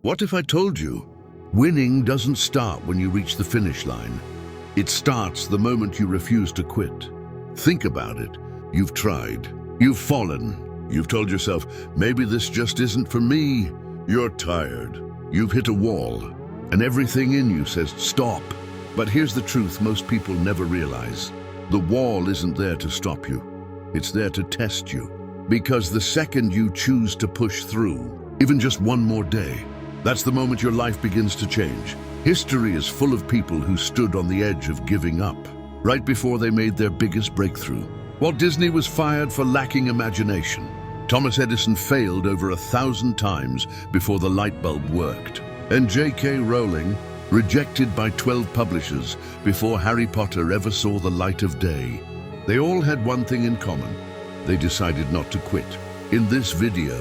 What if I told you? Winning doesn't start when you reach the finish line. It starts the moment you refuse to quit. Think about it. You've tried. You've fallen. You've told yourself, maybe this just isn't for me. You're tired. You've hit a wall. And everything in you says, stop. But here's the truth most people never realize. The wall isn't there to stop you. It's there to test you. Because the second you choose to push through, even just one more day, that's the moment your life begins to change. History is full of people who stood on the edge of giving up, right before they made their biggest breakthrough. Walt Disney was fired for lacking imagination. Thomas Edison failed over 1,000 times before the light bulb worked. And J.K. Rowling, rejected by 12 publishers before Harry Potter ever saw the light of day. They all had one thing in common. They decided not to quit. In this video,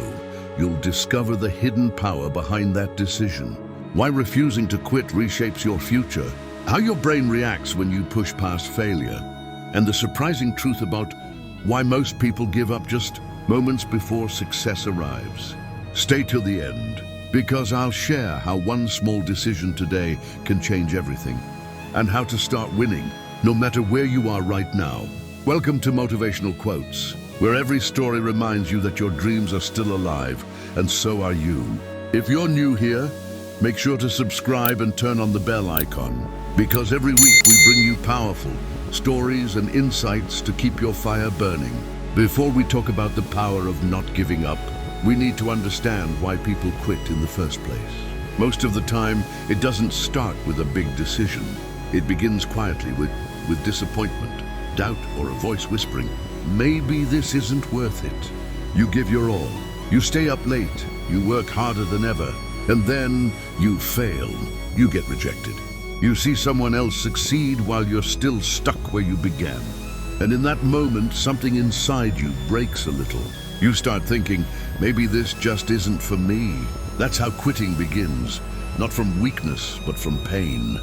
you'll discover the hidden power behind that decision, why refusing to quit reshapes your future, how your brain reacts when you push past failure, and the surprising truth about why most people give up just moments before success arrives. Stay till the end, because I'll share how one small decision today can change everything, and how to start winning, no matter where you are right now. Welcome to Motivational Quotes, where every story reminds you that your dreams are still alive, and so are you. If you're new here, make sure to subscribe and turn on the bell icon, because every week we bring you powerful stories and insights to keep your fire burning. Before we talk about the power of not giving up, we need to understand why people quit in the first place. Most of the time, it doesn't start with a big decision. It begins quietly with disappointment, doubt, or a voice whispering, maybe this isn't worth it. You give your all. You stay up late. You work harder than ever. And then you fail. You get rejected. You see someone else succeed while you're still stuck where you began. And in that moment, something inside you breaks a little. You start thinking, maybe this just isn't for me. That's how quitting begins. Not from weakness, but from pain.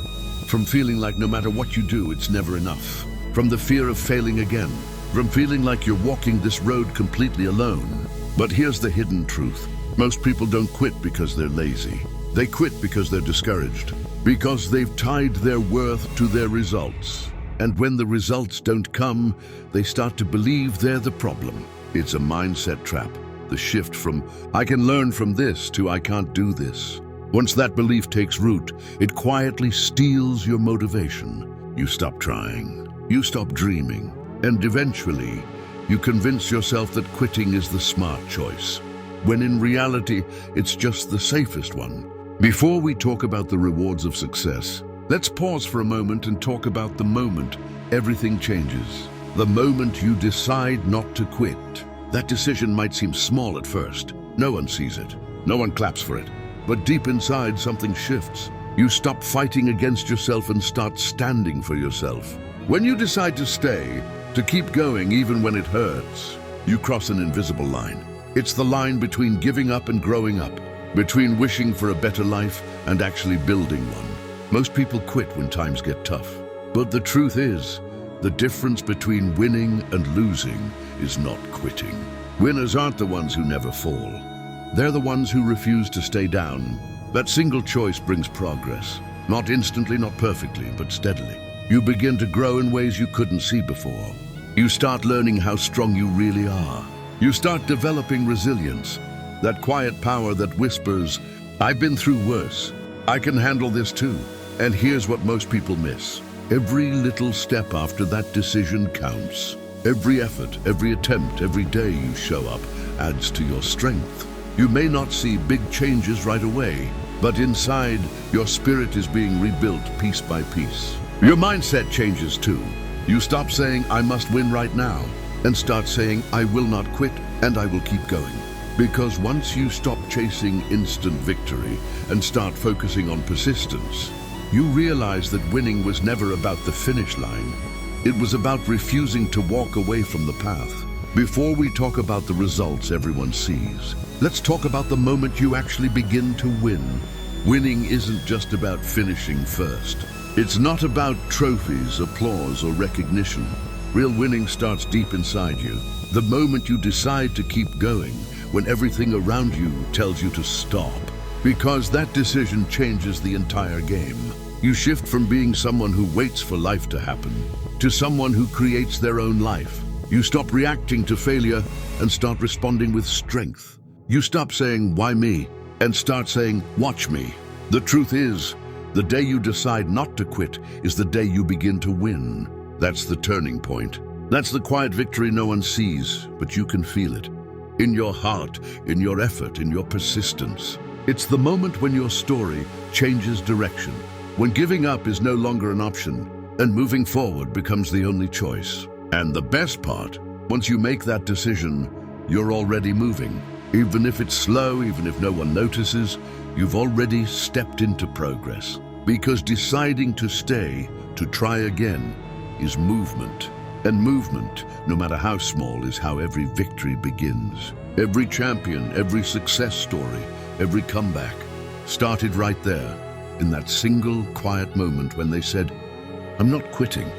From feeling like no matter what you do, it's never enough. From the fear of failing again. From feeling like you're walking this road completely alone. But here's the hidden truth. Most people don't quit because they're lazy. They quit because they're discouraged. Because they've tied their worth to their results. And when the results don't come, they start to believe they're the problem. It's a mindset trap. The shift from, I can learn from this, to I can't do this. Once that belief takes root, it quietly steals your motivation. You stop trying. You stop dreaming. And eventually, you convince yourself that quitting is the smart choice, when in reality, it's just the safest one. Before we talk about the rewards of success, let's pause for a moment and talk about the moment everything changes. The moment you decide not to quit. That decision might seem small at first. No one sees it. No one claps for it. But deep inside, something shifts. You stop fighting against yourself and start standing for yourself. When you decide to stay, to keep going even when it hurts, you cross an invisible line. It's the line between giving up and growing up, between wishing for a better life and actually building one. Most people quit when times get tough. But the truth is, the difference between winning and losing is not quitting. Winners aren't the ones who never fall. They're the ones who refuse to stay down. That single choice brings progress. Not instantly, not perfectly, but steadily. You begin to grow in ways you couldn't see before. You start learning how strong you really are. You start developing resilience, that quiet power that whispers, I've been through worse. I can handle this too. And here's what most people miss. Every little step after that decision counts. Every effort, every attempt, every day you show up adds to your strength. You may not see big changes right away, but inside, your spirit is being rebuilt piece by piece. Your mindset changes too. You stop saying, I must win right now, and start saying, I will not quit, and I will keep going. Because once you stop chasing instant victory and start focusing on persistence, you realize that winning was never about the finish line. It was about refusing to walk away from the path. Before we talk about the results everyone sees, let's talk about the moment you actually begin to win. Winning isn't just about finishing first. It's not about trophies, applause, or recognition. Real winning starts deep inside you. The moment you decide to keep going, when everything around you tells you to stop. Because that decision changes the entire game. You shift from being someone who waits for life to happen to someone who creates their own life. You stop reacting to failure and start responding with strength. You stop saying, "Why me?" and start saying, "Watch me." The truth is, the day you decide not to quit is the day you begin to win. That's the turning point. That's the quiet victory no one sees, but you can feel it. In your heart, in your effort, in your persistence. It's the moment when your story changes direction, when giving up is no longer an option, and moving forward becomes the only choice. And the best part, once you make that decision, you're already moving. Even if it's slow, even if no one notices, you've already stepped into progress. Because deciding to stay, to try again, is movement. And movement, no matter how small, is how every victory begins. Every champion, every success story, every comeback started right there, in that single quiet moment when they said, "I'm not quitting."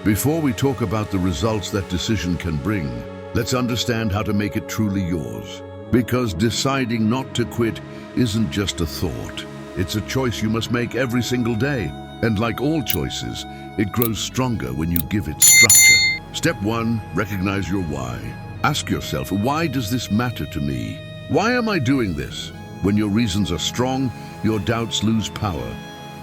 Before we talk about the results that decision can bring, let's understand how to make it truly yours. Because deciding not to quit isn't just a thought. It's a choice you must make every single day. And like all choices, it grows stronger when you give it structure. Step 1, recognize your why. Ask yourself, why does this matter to me? Why am I doing this? When your reasons are strong, your doubts lose power.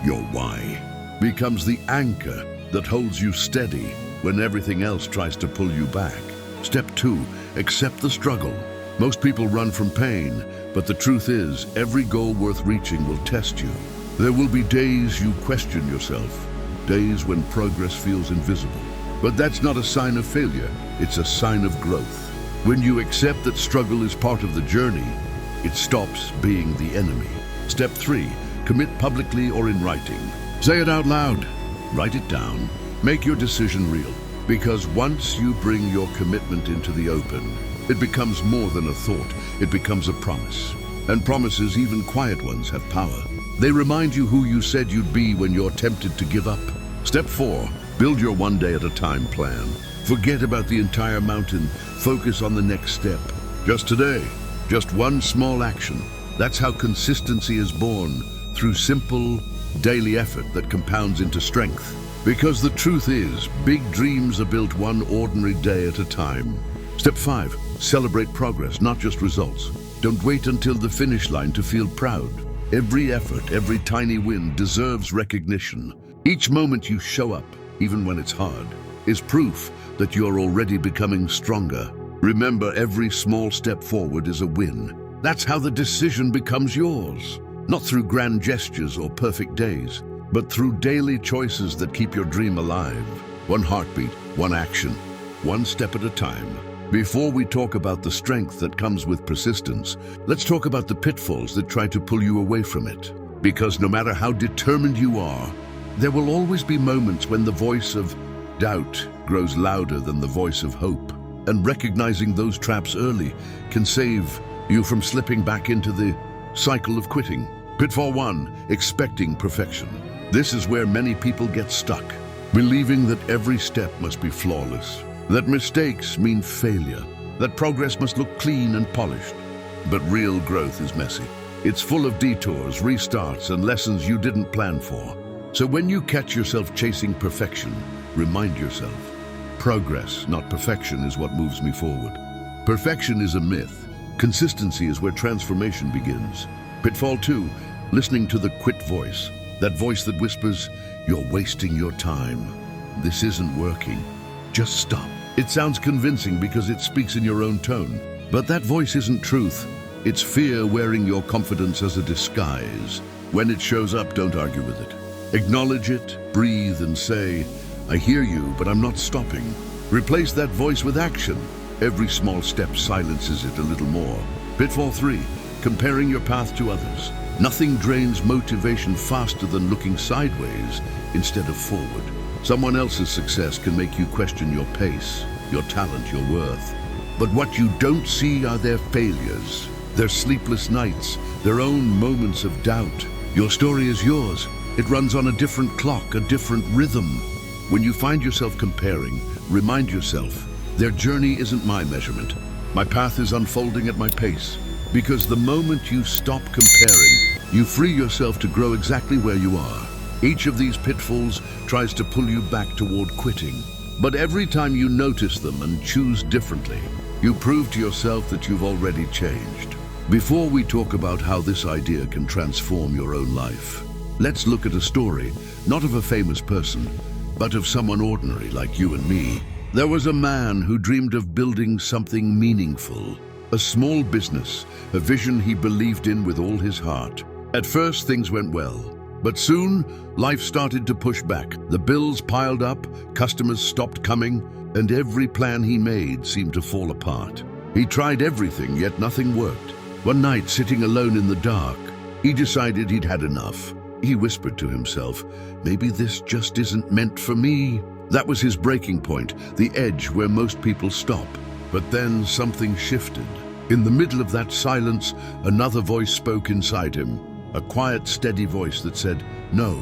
Your why becomes the anchor that holds you steady when everything else tries to pull you back. Step 2, accept the struggle. Most people run from pain, but the truth is, every goal worth reaching will test you. There will be days you question yourself, days when progress feels invisible. But that's not a sign of failure, it's a sign of growth. When you accept that struggle is part of the journey, it stops being the enemy. Step 3, commit publicly or in writing. Say it out loud, write it down, make your decision real. Because once you bring your commitment into the open, it becomes more than a thought, it becomes a promise. And promises, even quiet ones, have power. They remind you who you said you'd be when you're tempted to give up. Step 4, build your one day at a time plan. Forget about the entire mountain, focus on the next step. Just today, just one small action. That's how consistency is born, through simple, daily effort that compounds into strength. Because the truth is, big dreams are built one ordinary day at a time. Step 5, celebrate progress, not just results. Don't wait until the finish line to feel proud. Every effort, every tiny win deserves recognition. Each moment you show up, even when it's hard, is proof that you're already becoming stronger. Remember, every small step forward is a win. That's how the decision becomes yours. Not through grand gestures or perfect days, but through daily choices that keep your dream alive. One heartbeat, one action, one step at a time. Before we talk about the strength that comes with persistence, let's talk about the pitfalls that try to pull you away from it. Because no matter how determined you are, there will always be moments when the voice of doubt grows louder than the voice of hope. And recognizing those traps early can save you from slipping back into the cycle of quitting. Pitfall 1, expecting perfection. This is where many people get stuck, believing that every step must be flawless, that mistakes mean failure, that progress must look clean and polished. But real growth is messy. It's full of detours, restarts, and lessons you didn't plan for. So when you catch yourself chasing perfection, remind yourself, progress, not perfection, is what moves me forward. Perfection is a myth. Consistency is where transformation begins. Pitfall 2, listening to the quit voice. That voice that whispers, "You're wasting your time. This isn't working. Just stop." It sounds convincing because it speaks in your own tone. But that voice isn't truth. It's fear wearing your confidence as a disguise. When it shows up, don't argue with it. Acknowledge it, breathe, and say, "I hear you, but I'm not stopping." Replace that voice with action. Every small step silences it a little more. Pitfall 3, comparing your path to others. Nothing drains motivation faster than looking sideways instead of forward. Someone else's success can make you question your pace, your talent, your worth. But what you don't see are their failures, their sleepless nights, their own moments of doubt. Your story is yours. It runs on a different clock, a different rhythm. When you find yourself comparing, remind yourself, their journey isn't my measurement. My path is unfolding at my pace. Because the moment you stop comparing, You free yourself to grow exactly where you are. Each of these pitfalls tries to pull you back toward quitting. But every time you notice them and choose differently, you prove to yourself that you've already changed. Before we talk about how this idea can transform your own life, let's look at a story, not of a famous person, but of someone ordinary like you and me. There was a man who dreamed of building something meaningful, a small business, a vision he believed in with all his heart. At first, things went well. But soon, life started to push back. The bills piled up, customers stopped coming, and every plan he made seemed to fall apart. He tried everything, yet nothing worked. One night, sitting alone in the dark, he decided he'd had enough. He whispered to himself, "Maybe this just isn't meant for me." That was his breaking point, the edge where most people stop. But then something shifted. In the middle of that silence, another voice spoke inside him. A quiet, steady voice that said, "No,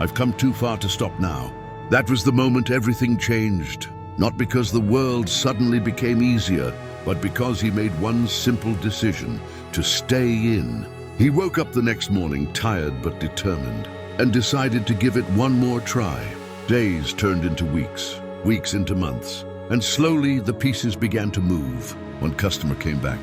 I've come too far to stop now." That was the moment everything changed. Not because the world suddenly became easier, but because he made one simple decision: to stay in. He woke up the next morning, tired but determined, and decided to give it one more try. Days turned into weeks, weeks into months, and slowly the pieces began to move. One customer came back,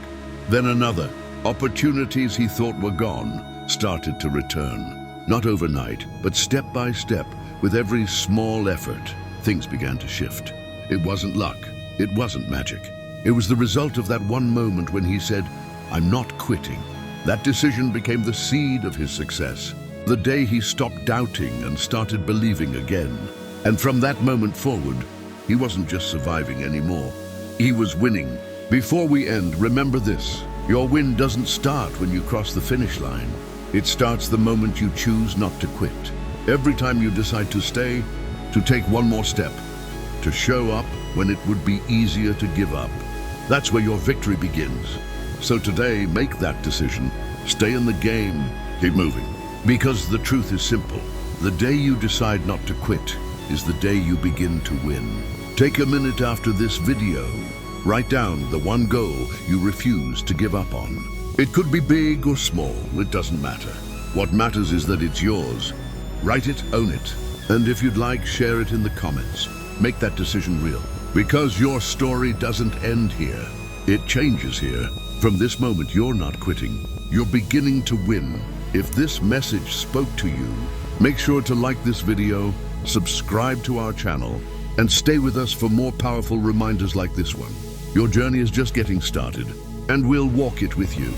then another. Opportunities he thought were gone started to return. Not overnight, but step by step, with every small effort, things began to shift. It wasn't luck. It wasn't magic. It was the result of that one moment when he said, "I'm not quitting." That decision became the seed of his success. The day he stopped doubting and started believing again. And from that moment forward, he wasn't just surviving anymore. He was winning. Before we end, remember this. Your win doesn't start when you cross the finish line. It starts the moment you choose not to quit. Every time you decide to stay, to take one more step, to show up when it would be easier to give up. That's where your victory begins. So today, make that decision. Stay in the game. Keep moving. Because the truth is simple. The day you decide not to quit is the day you begin to win. Take a minute after this video. Write down the one goal you refuse to give up on. It could be big or small, it doesn't matter. What matters is that it's yours. Write it, own it. And if you'd like, share it in the comments. Make that decision real. Because your story doesn't end here. It changes here. From this moment, you're not quitting. You're beginning to win. If this message spoke to you, make sure to like this video, subscribe to our channel, and stay with us for more powerful reminders like this one. Your journey is just getting started, and we'll walk it with you.